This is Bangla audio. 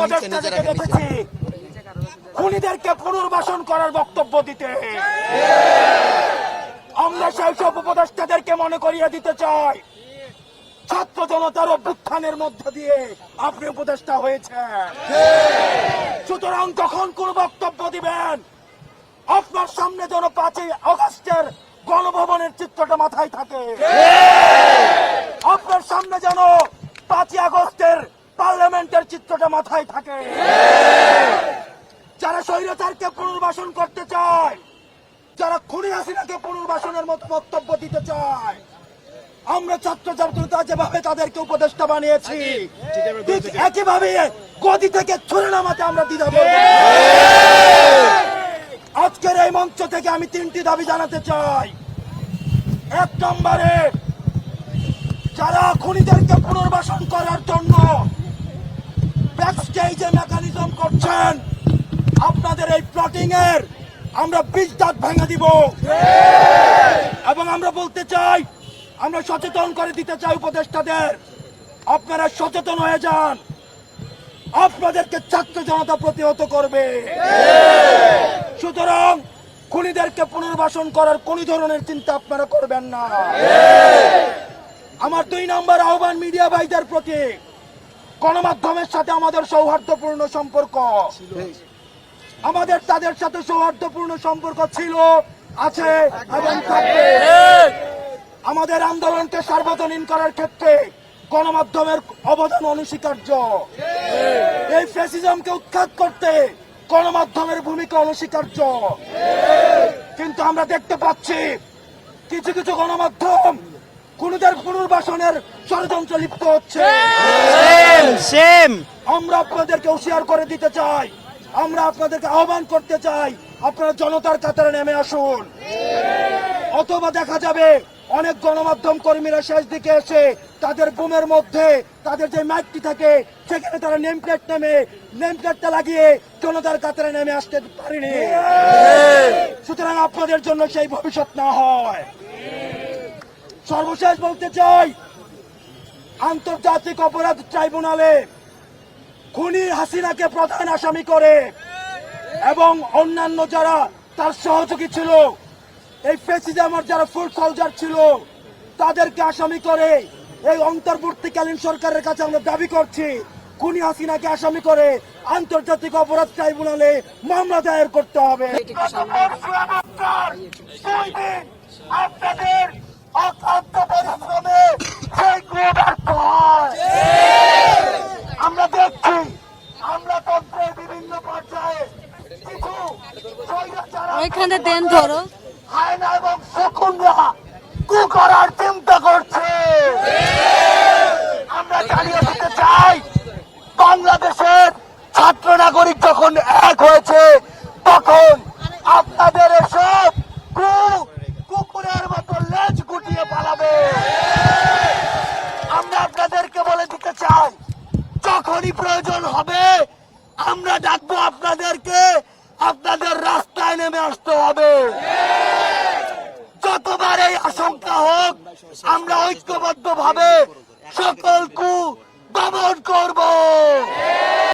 উপদেষ্টাদেরকে দেখেছি খুনিদেরকে পুনর্বাসন করার বক্তব্য দিতে। আমরা সেই সব উপদেষ্টাদেরকে মনে করিয়ে দিতে চাই, ছাত্র জনতার অভ্যুত্থানের মধ্য দিয়ে আপনি উপদেষ্টা হয়েছেন। সুতরাং যখন কোন বক্তব্য দিবেন, আপনার সামনে যেন 5ই আগস্টের গণভবনের চিত্রটা মাথায় থাকে। আপনার সামনে যেন 5ই আগস্টের পার্লামেন্টের চিত্রটা মাথায় থাকে। যারা স্বৈরাচারকে পুনর্বাসন করতে চায়, যারা খুনি হাসিনাকে পুনর্বাসনের মতো বক্তব্য দিতে চায়, আমরা ছাত্র জনতা যেভাবে তাদেরকে উপদেষ্টা বানিয়েছি, ঠিক একইভাবে গদি থেকে ছুড়ে নামাতে আমরা দ্বিধা করব না। আজকের এই মঞ্চ থেকে আমি 3টি দাবি জানাতে চাই। 1 নম্বরে, যারা খুনিদেরকে পুনর্বাসন করার জন্য ব্যাকস্টেজে মেকানিজম করছেন, আপনাদের এই প্লটিং এর আমরা 20 দাঁত ভেঙে দিব। এবং আমরা বলতে চাই, আমরা সচেতন করে দিতে চাই উপদেষ্টাদের, আপনারা সচেতন হয়ে যান, আপনাদেরকে ছাত্র জনতা প্রতিহত করবে। সুতরাং খুনিদেরকে পুনর্বাসন করার কোন ধরনের চিন্তা আপনারা করবেন না। আমার 2 নম্বর আহ্বান মিডিয়া ভাইদের প্রতি, গণমাধ্যমের সাথে আমাদের সৌহার্দ্যপূর্ণ সম্পর্ক, আমাদের তাদের সাথে সৌহার্দ্যপূর্ণ সম্পর্ক ছিল, আছে এবং থাকবে। আমাদের আন্দোলনকে সার্বজনীন করার ক্ষেত্রে গণমাধ্যমের অবদান অনস্বীকার্য। এই ফ্যাসিজমকে উৎখাত করতে গণমাধ্যমের ভূমিকা অনস্বীকার্য। কিন্তু আমরা দেখতে পাচ্ছি কিছু কিছু গণমাধ্যম খুনিদের পুনর্বাসনের ষড়যন্ত্রে লিপ্ত হচ্ছে। আমরা আপনাদেরকে হুঁশিয়ার করে দিতে চাই, আমরা আপনাদেরকে আহ্বান করতে চাই, আপনারা জনতার কাতারে নেমে আসুন। অথবা দেখা যাবে অনেক গণমাধ্যম কর্মীরা শেষ দিকে এসে তাদের বুমের মধ্যে তাদের যে মাইকটি থাকে সেখানে তারা নেম প্লেটটা লাগিয়ে জনতার কাতারে নেমে আসতে পারেনি। সুতরাং আপনাদের জন্য সেই ভবিষ্যৎ না হয়। সর্বশেষ বলতে চাই, আন্তর্জাতিক অপরাধ ট্রাইব্যুনালে খুনি হাসিনাকে প্রধান আসামি করে এবং অন্যান্য যারা তার সহযোগী ছিল, এই ফ্যাসিজমের যারা ফুল সোলজার ছিল, তাদেরকে আসামি করে এই অন্তর্বর্তীকালীন সরকারের কাছে আমরা দাবি করছি, খুনি হাসিনাকে আসামি করে আন্তর্জাতিক অপরাধ ট্রাইব্যুনালে মামলা দায়ের করতে হবে। আপনাদের অক্লান্ত পরিশ্রমে আমরা দেখছি, আমরা তন্ত্রের বিভিন্ন পর্যায়ে কিছু ওইখানে দেন ধরো হায়না এবং শকুনরা কু করার চিন্তা করছে। আমরা জানিয়ে দিতে চাই, বাংলাদেশের ছাত্র নাগরিক যখন এক হয়েছে, তখন আপনাদের এসব কুকুরের মতো লেজ গুটিয়ে পালাবে। আমরা আপনাদেরকে বলে দিতে চাই, যখনই প্রয়োজন হবে আমরা ডাকবো আপনাদেরকে, আপনাদের রাস্তায় নেমে আসতে হবে। যতবার এই আশঙ্কা হোক, আমরা ঐক্যবদ্ধ ভাবে সকল কু দমন করব।